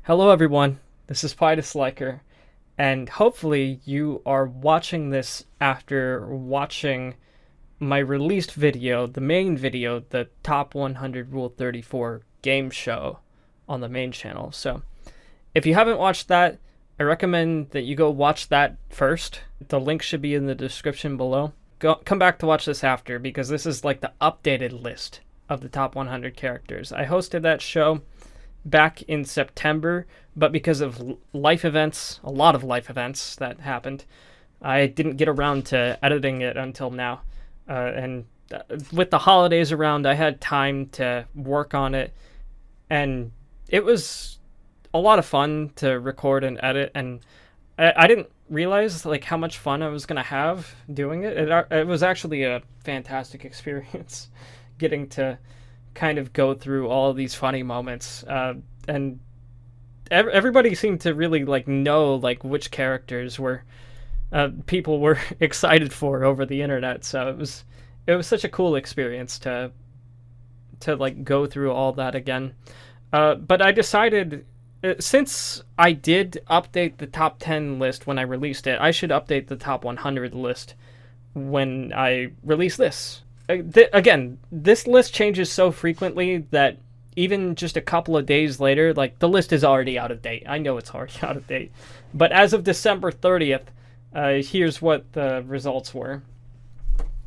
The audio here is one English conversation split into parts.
Hello, everyone. This is Liker, and hopefully you are watching this after watching my released video, the main video, the Top 100 Rule 34 game show on the main channel. So, if you haven't watched that, I recommend that you go watch that first. The link should be in the description below. Come back to watch this after, because this is like the updated list of the top 100 characters. I hosted that show back in September, but because of life events, a lot of life events that happened, I didn't get around to editing it until now. And with the holidays around, I had time to work on it, and it was a lot of fun to record and edit, and I didn't realize like how much fun I was gonna have doing it. It was actually a fantastic experience getting to kind of go through all of these funny moments, and everybody seemed to really like know like which characters were people were excited for over the internet. So it was such a cool experience to like go through all that again. But I decided, since I did update the top 10 list when I released it, I should update the top 100 list when I release this. Again, this list changes so frequently that even just a couple of days later, like, the list is already out of date. I know it's already out of date. But as of December 30th, here's what the results were.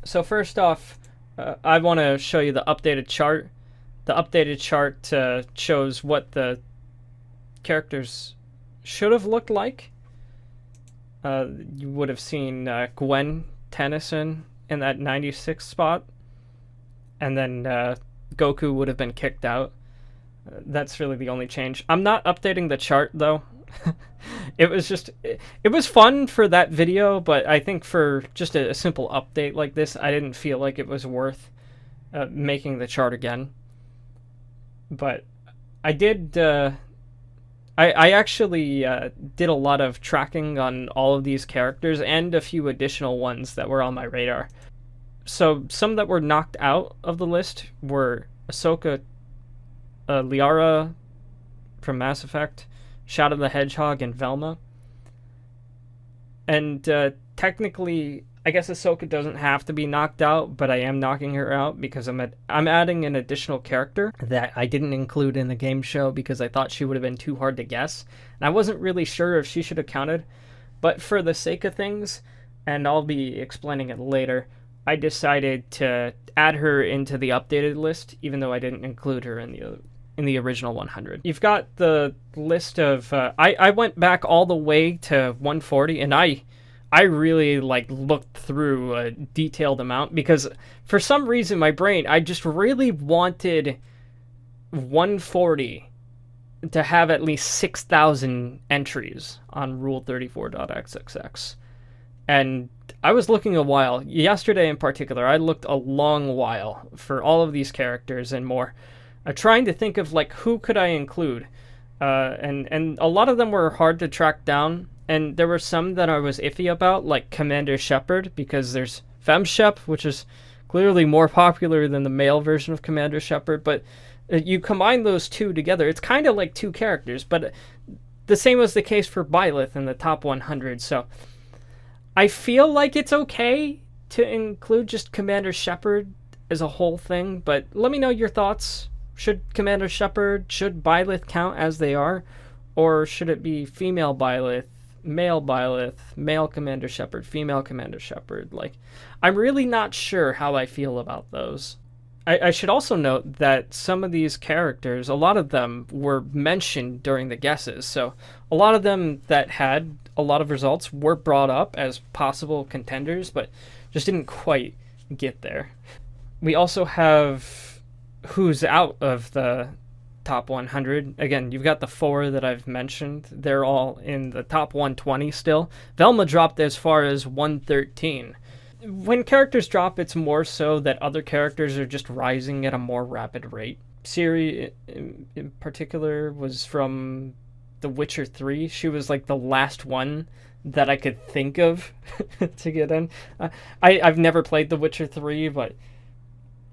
So first off, I want to show you the updated chart. The updated chart shows what the characters should have looked like. You would have seen Gwen Tennyson in that 96 spot, and then Goku would have been kicked out. That's really the only change. I'm not updating the chart though. It was fun for that video, but I think for just a simple update like this, I didn't feel like it was worth making the chart again. But I did. I actually did a lot of tracking on all of these characters and a few additional ones that were on my radar. So some that were knocked out of the list were Ahsoka, Liara from Mass Effect, Shadow the Hedgehog, and Velma. And technically, I guess Ahsoka doesn't have to be knocked out, but I am knocking her out because I'm adding an additional character that I didn't include in the game show because I thought she would have been too hard to guess. And I wasn't really sure if she should have counted, but for the sake of things, and I'll be explaining it later, I decided to add her into the updated list, even though I didn't include her in the original 100. You've got the list of I went back all the way to 140, and I really like looked through a detailed amount because for some reason my brain, I just really wanted 140 to have at least 6,000 entries on rule34.xxx. And I was looking a while. Yesterday in particular, I looked a long while for all of these characters and more, trying to think of like who could I include. And a lot of them were hard to track down, and there were some that I was iffy about, like Commander Shepard, because there's FemShep, which is clearly more popular than the male version of Commander Shepard, but you combine those two together, it's kind of like two characters, but the same was the case for Byleth in the top 100, so I feel like it's okay to include just Commander Shepard as a whole thing, but let me know your thoughts. Should Commander Shepard, should Byleth count as they are? Or should it be female Byleth, male Commander Shepard, female Commander Shepard? Like, I'm really not sure how I feel about those. I should also note that some of these characters, a lot of them were mentioned during the guesses. So a lot of them that had a lot of results were brought up as possible contenders, but just didn't quite get there. We also have who's out of the top 100. Again, you've got the four that I've mentioned. They're all in the top 120 still. Velma dropped as far as 113. When characters drop, it's more so that other characters are just rising at a more rapid rate. Ciri, in particular, was from The Witcher 3. She was like the last one that I could think of to get in. I've never played The Witcher 3, but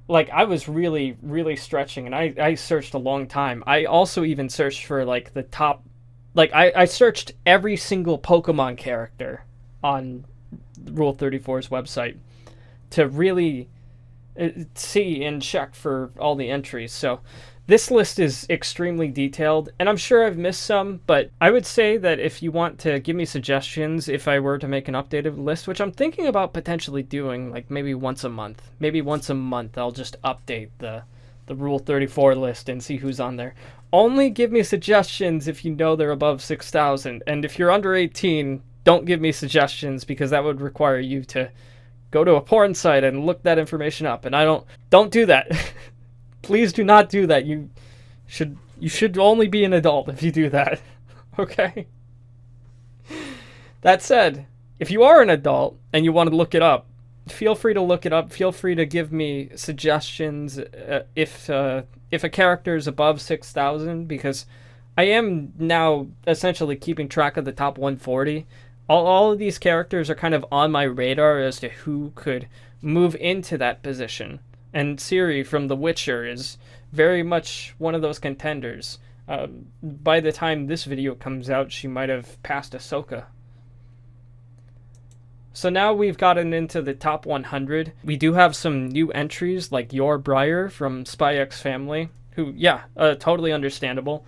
like I was really stretching, and I searched a long time. I also even searched for like the top like I searched every single Pokemon character on Rule 34's website to really see and check for all the entries. So this list is extremely detailed, and I'm sure I've missed some, but I would say that if you want to give me suggestions, if I were to make an updated list, which I'm thinking about potentially doing, like maybe once a month. Maybe once a month I'll just update the Rule 34 list and see who's on there. Only give me suggestions if you know they're above 6,000, and if you're under 18, don't give me suggestions because that would require you to go to a porn site and look that information up, and I don't do that. Please do not do that. You should only be an adult if you do that. Okay? That said, if you are an adult and you want to look it up, feel free to look it up. Feel free to give me suggestions if a character is above 6,000, because I am now essentially keeping track of the top 140. All of these characters are kind of on my radar as to who could move into that position. And Ciri from The Witcher is very much one of those contenders. By the time this video comes out, she might have passed Ahsoka. So now we've gotten into the top 100. We do have some new entries like Yor Briar from Spy X Family, who, yeah, totally understandable.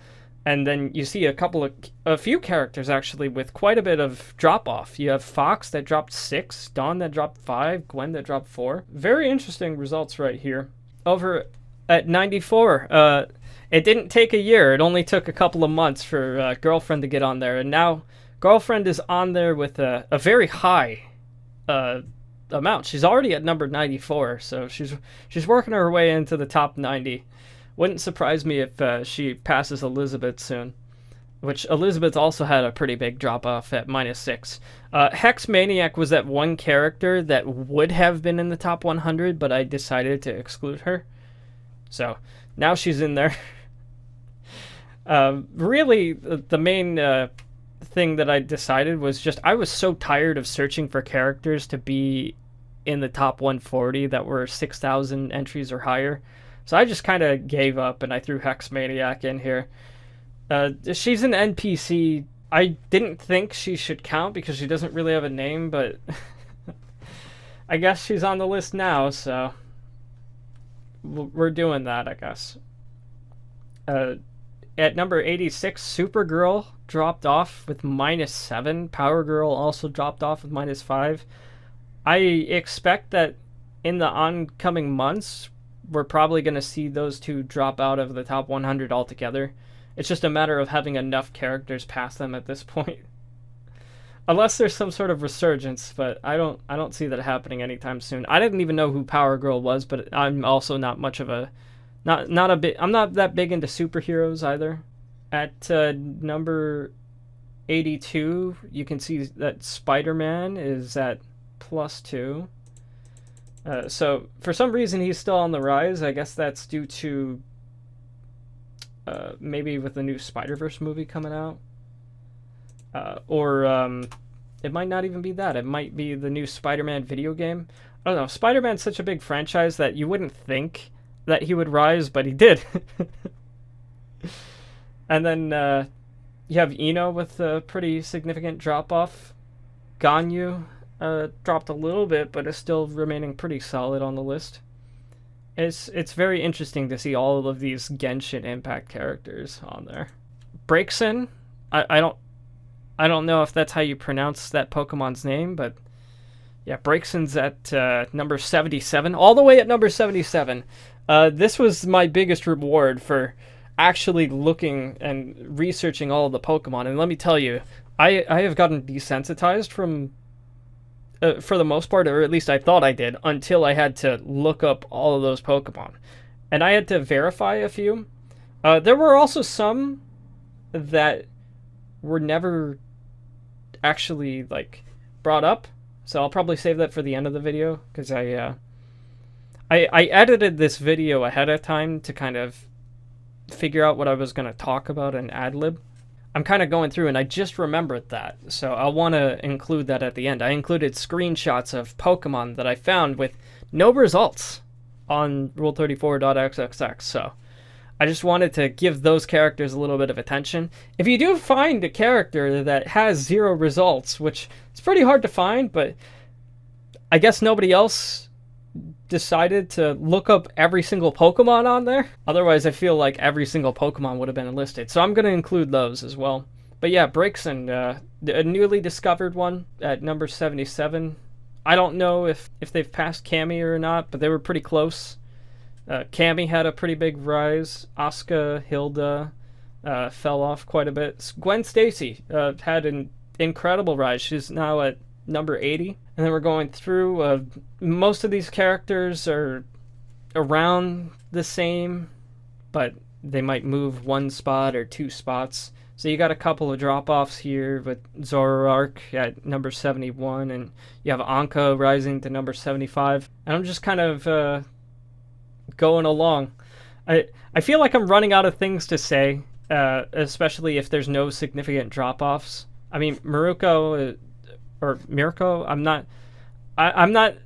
And then you see a few characters actually with quite a bit of drop off. You have Fox that dropped 6, Dawn that dropped 5, Gwen that dropped 4. Very interesting results right here. Over at 94, it didn't take a year. It only took a couple of months for Girlfriend to get on there. And now Girlfriend is on there with a very high amount. She's already at number 94, so she's working her way into the top 90. Wouldn't surprise me if she passes Elizabeth soon, which Elizabeth also had a pretty big drop-off at -6. Hex Maniac was that one character that would have been in the top 100, but I decided to exclude her. So now she's in there. Really, the main thing that I decided was just I was so tired of searching for characters to be in the top 140 that were 6,000 entries or higher. So I just kind of gave up and I threw Hex Maniac in here. She's an NPC. I didn't think she should count because she doesn't really have a name, but I guess she's on the list now, so we're doing that, I guess. At number 86, Supergirl dropped off with -7. Power Girl also dropped off with -5. I expect that in the oncoming months, we're probably going to see those two drop out of the top 100 altogether. It's just a matter of having enough characters past them at this point. Unless there's some sort of resurgence, but I don't see that happening anytime soon. I didn't even know who Power Girl was, but I'm also not much of a I'm not that big into superheroes either. At number 82, you can see that Spider-Man is at +2. So for some reason he's still on the rise. I guess that's due to maybe with the new Spider-Verse movie coming out. Or it might not even be that. It might be the new Spider-Man video game. I don't know. Spider-Man's such a big franchise that you wouldn't think that he would rise, but he did. And then you have Eno with a pretty significant drop-off. Ganyu dropped a little bit, but is still remaining pretty solid on the list. It's very interesting to see all of these Genshin Impact characters on there. Braixen, I don't know if that's how you pronounce that Pokemon's name, but yeah, Braixen's at number 77, all the way at number 77. This was my biggest reward for actually looking and researching all of the Pokemon, and let me tell you, I have gotten desensitized from for the most part, or at least I thought I did, until I had to look up all of those Pokemon. And I had to verify a few. There were also some that were never actually like brought up, so I'll probably save that for the end of the video, because I edited this video ahead of time to kind of figure out what I was going to talk about and ad-lib. I'm kind of going through and I just remembered that, so I want to include that at the end. I included screenshots of Pokemon that I found with no results on Rule34.xxx, so I just wanted to give those characters a little bit of attention. If you do find a character that has 0 results, which it's pretty hard to find, but I guess nobody else decided to look up every single Pokemon on there. Otherwise, I feel like every single Pokemon would have been listed. So I'm going to include those as well. But yeah, Braixen, a newly discovered one at number 77. I don't know if they've passed Cammy or not, but they were pretty close. Cammy had a pretty big rise. Asuka, Hilda fell off quite a bit. Gwen Stacy had an incredible rise. She's now at number 80. And then we're going through. Most of these characters are around the same, but they might move 1 spot or 2 spots. So you got a couple of drop-offs here with Zoroark at number 71, and you have Anka rising to number 75. And I'm just kind of going along. I feel like I'm running out of things to say, especially if there's no significant drop-offs. I mean, Mirko, I'm not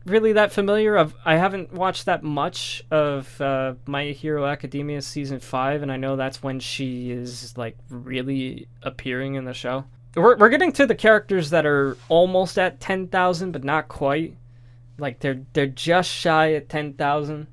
really that familiar. I haven't watched that much of My Hero Academia season 5, and I know that's when she is like really appearing in the show. We're getting to the characters that are almost at 10,000, but not quite. Like they're just shy at 10,000.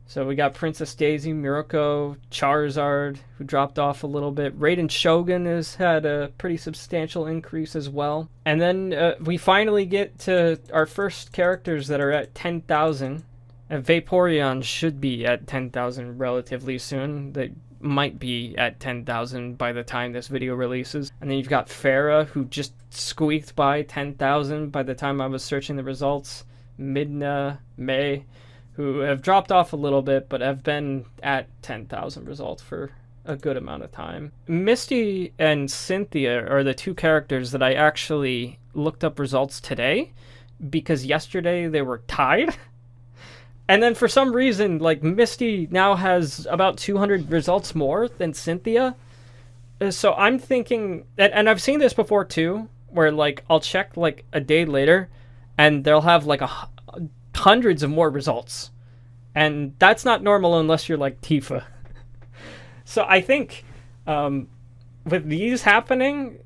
So we got Princess Daisy, Mirko, Charizard, who dropped off a little bit. Raiden Shogun has had a pretty substantial increase as well. And then we finally get to our first characters that are at 10,000. Vaporeon should be at 10,000 relatively soon. They might be at 10,000 by the time this video releases. And then you've got Farah, who just squeaked by 10,000 by the time I was searching the results. Midna, May, who have dropped off a little bit, but have been at 10,000 results for a good amount of time. Misty and Cynthia are the 2 characters that I actually looked up results today, because yesterday they were tied. And then for some reason, like, Misty now has about 200 results more than Cynthia. So I'm thinking, and I've seen this before too, where like I'll check like a day later and they'll have like hundreds of more results, and that's not normal unless you're like Tifa. So I think with these happening,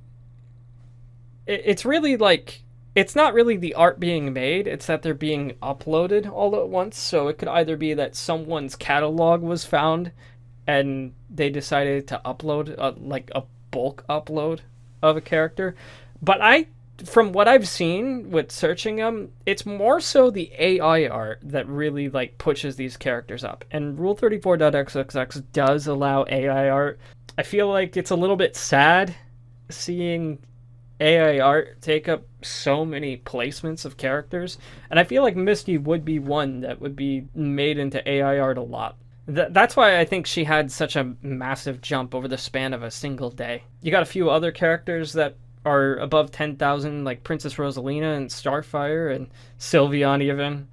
it's really like, it's not really the art being made, it's that they're being uploaded all at once. So it could either be that someone's catalog was found and they decided to upload like a bulk upload of a character. But from what I've seen with searching them, it's more so the AI art that really like pushes these characters up. And Rule34.xxx does allow AI art. I feel like it's a little bit sad seeing AI art take up so many placements of characters. And I feel like Misty would be one that would be made into AI art a lot. That's why I think she had such a massive jump over the span of a single day. You got a few other characters that are above 10,000, like Princess Rosalina and Starfire and Sylveon, even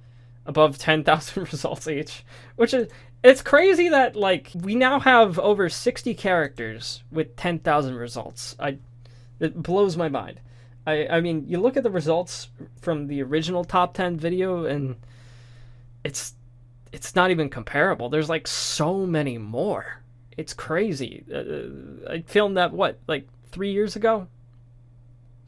above 10,000 results each, which is, it's crazy that like we now have over 60 characters with 10,000 results. It blows my mind. I mean, you look at the results from the original top 10 video and it's not even comparable. There's like so many more. It's crazy. I filmed that like 3 years ago.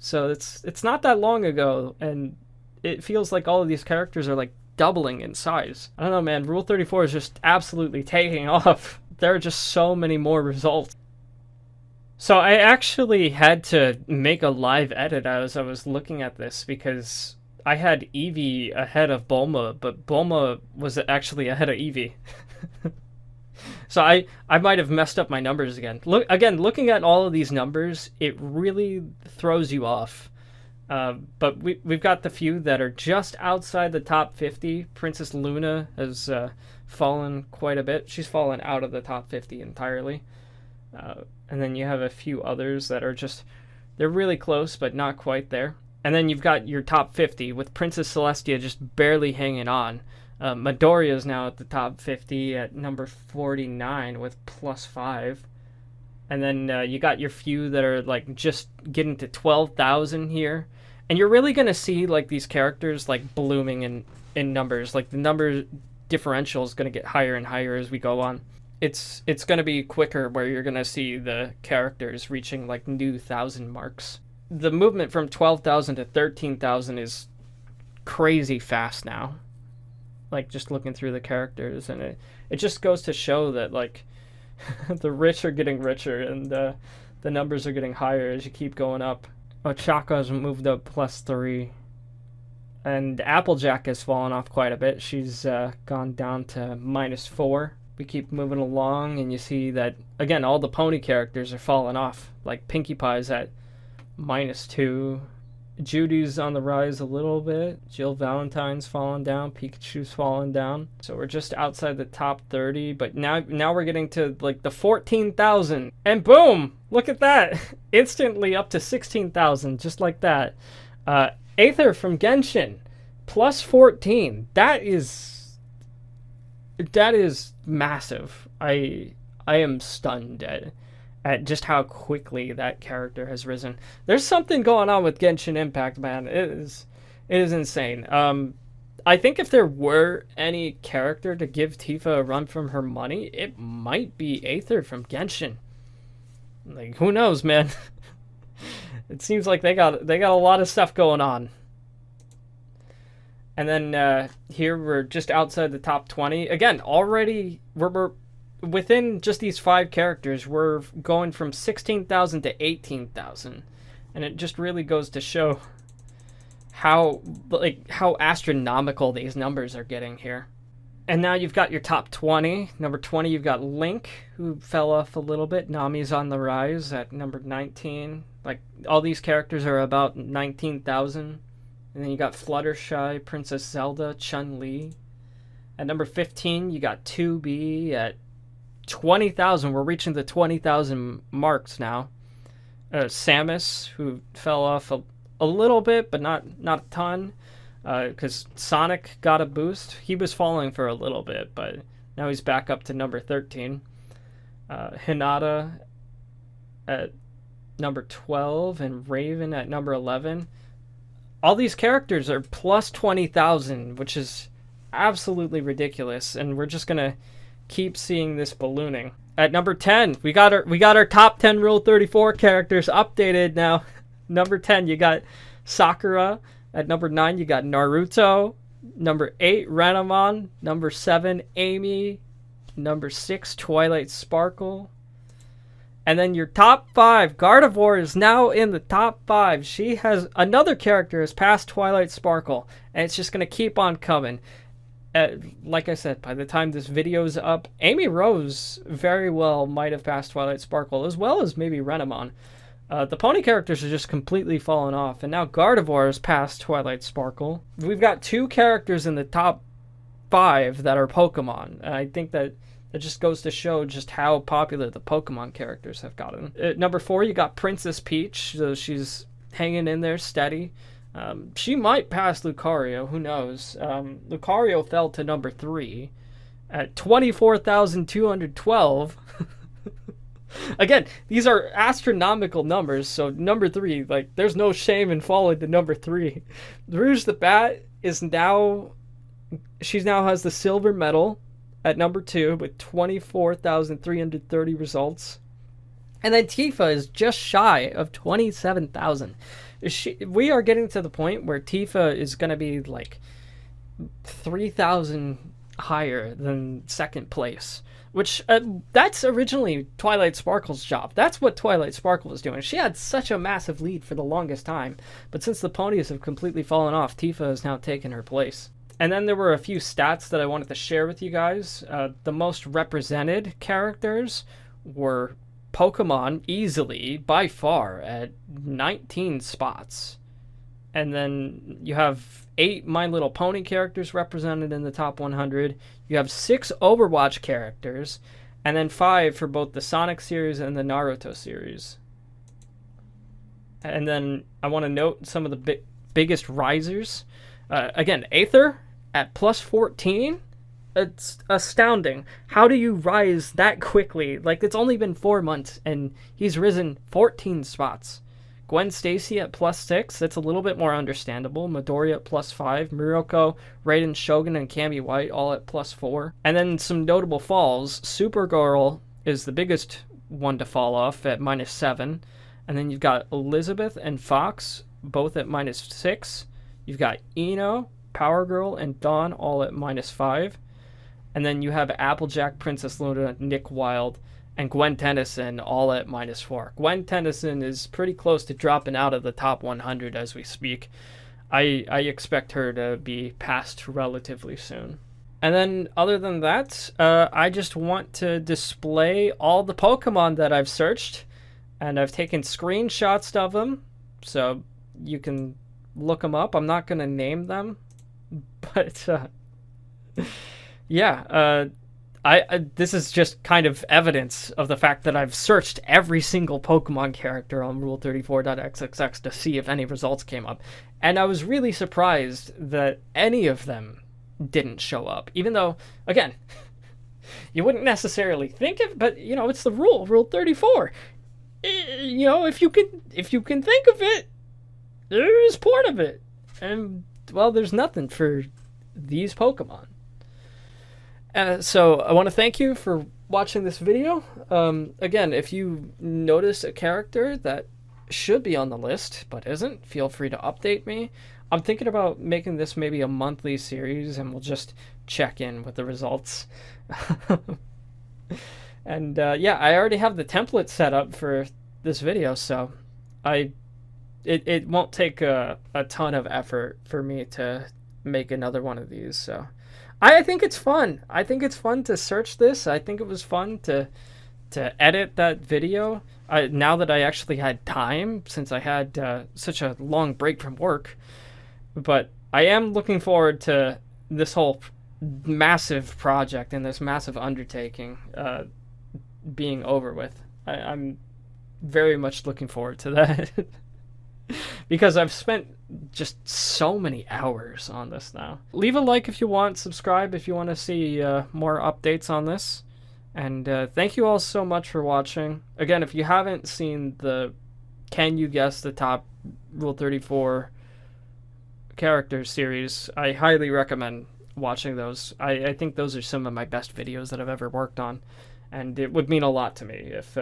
So it's not that long ago, and it feels like all of these characters are like doubling in size. I don't know, man. Rule 34 is just absolutely taking off. There are just so many more results. So I actually had to make a live edit as I was looking at this, because I had Eevee ahead of Bulma, but Bulma was actually ahead of Eevee. So I might have messed up my numbers again. Looking at all of these numbers, it really throws you off. But we've got the few that are just outside the top 50. Princess Luna has fallen quite a bit. She's fallen out of the top 50 entirely. And then you have a few others that are just, they're really close, but not quite there. And then you've got your top 50 with Princess Celestia just barely hanging on. Midoriya is now at the top 50 at number 49 with +5. And then you got your few that are like just getting to 12,000 here. And you're really going to see like these characters like blooming in numbers. Like the number differential is going to get higher and higher as we go on. it's going to be quicker, where you're going to see the characters reaching like new 1,000 marks. The movement from 12,000 to 13,000 is crazy fast now. Like, just looking through the characters, and it just goes to show that, like, the rich are getting richer, and the numbers are getting higher as you keep going up. Ochaka's moved up +3. And Applejack has fallen off quite a bit. She's gone down to -4. We keep moving along, and you see that, again, all the pony characters are falling off. Like, Pinkie Pie's at -2. Judy's on the rise a little bit. Jill Valentine's fallen down. Pikachu's fallen down. So we're just outside the top 30. But now we're getting to like the 14,000. And boom! Look at that! Instantly up to 16,000, just like that. Aether from Genshin, +14. That is massive. I am stunned at just how quickly that character has risen. There's something going on with Genshin Impact, man. It is insane. I think if there were any character to give Tifa a run from her money, it might be Aether from Genshin. Like, who knows, man? It seems like they got a lot of stuff going on. And then here we're just outside the top 20. Again, already we're within just these 5 characters, we're going from 16,000 to 18,000, and it just really goes to show how astronomical these numbers are getting here. And now you've got your top 20. Number 20, you've got Link, who fell off a little bit. Nami's on the rise at number 19. Like, all these characters are about 19,000. And then you got Fluttershy, Princess Zelda, Chun-Li. At number 15, you got 2B at 20,000. We're reaching the 20,000 marks now. Samus, who fell off a little bit, but not a ton, because Sonic got a boost. He was falling for a little bit, but now he's back up to number 13. Hinata at number 12 and Raven at number 11. All these characters are plus 20,000, which is absolutely ridiculous, and we're just gonna keep seeing this ballooning. At number 10, we got our top 10 Rule 34 characters updated now. Number 10, you got Sakura. At number 9, you got Naruto. Number 8, Renamon. Number 7, Amy. Number 6, Twilight Sparkle. And then your top 5, Gardevoir is now in the top 5. She has another character has passed Twilight Sparkle, and it's just gonna keep on coming. Like I said, by the time this video's up, Amy Rose very well might have passed Twilight Sparkle, as well as maybe Renamon. The pony characters are just completely fallen off, and now Gardevoir has passed Twilight Sparkle. We've got 2 characters in the top 5 that are Pokemon. I think that just goes to show just how popular the Pokemon characters have gotten. At number 4, you got Princess Peach, so she's hanging in there steady. She might pass Lucario, who knows. Lucario fell to number 3 at 24,212. Again, these are astronomical numbers, so number 3, like, there's no shame in falling to number 3. Rouge the Bat is now, she now has the silver medal at number 2 with 24,330 results. And then Tifa is just shy of 27,000. We are getting to the point where Tifa is going to be like 3,000 higher than second place, which that's originally Twilight Sparkle's job. That's what Twilight Sparkle was doing. She had such a massive lead for the longest time, but since the ponies have completely fallen off, Tifa has now taken her place. And then there were a few stats that I wanted to share with you guys. The most represented characters were Pokemon, easily, by far, at 19 spots. And then you have 8 My Little Pony characters represented in the top 100. You have 6 Overwatch characters, and then 5 for both the Sonic series and the Naruto series. And then I want to note some of the biggest risers. Again, Aether at plus 14. It's astounding. How do you rise that quickly? Like, it's only been 4 months, and he's risen 14 spots. Gwen Stacy at +6. That's a little bit more understandable. Midori at +5. Muroko, Raiden Shogun, and Cammy White all at +4. And then some notable falls. Supergirl is the biggest one to fall off at -7. And then you've got Elizabeth and Fox, both at -6. You've got Eno, Power Girl, and Dawn all at -5. And then you have Applejack, Princess Luna, Nick Wilde, and Gwen Tennyson all at -4. Gwen Tennyson is pretty close to dropping out of the top 100 as we speak. I expect her to be passed relatively soon. And then other than that, I just want to display all the Pokemon that I've searched, and I've taken screenshots of them, so you can look them up. I'm not going to name them, but yeah, this is just kind of evidence of the fact that I've searched every single Pokemon character on Rule34.xxx to see if any results came up. And I was really surprised that any of them didn't show up. Even though, again, you wouldn't necessarily think it, but, you know, it's the Rule 34. You know, if you can think of it, there is part of it. And, well, there's nothing for these Pokemon. So I want to thank you for watching this video. Again, if you notice a character that should be on the list but isn't, feel free to update me. I'm thinking about making this maybe a monthly series, and we'll just check in with the results. And yeah, I already have the template set up for this video, so it won't take a ton of effort for me to make another one of these. So I think it's fun. I think it's fun to search this. I think it was fun to edit that video. Now that I actually had time, since I had such a long break from work. But I am looking forward to this whole massive project and this massive undertaking being over with. I'm very much looking forward to that. Because I've spent just so many hours on this now. Leave a like if you want, subscribe if you want to see more updates on this. And thank you all so much for watching. Again, if you haven't seen the Can You Guess the Top Rule 34 Characters series, I highly recommend watching those. I think those are some of my best videos that I've ever worked on. And it would mean a lot to me if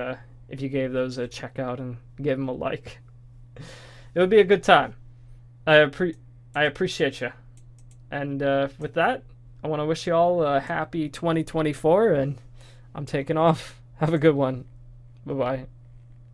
you gave those a check out and gave them a like. It would be a good time. I appreciate you. And with that, I want to wish you all a happy 2024, and I'm taking off. Have a good one. Bye-bye.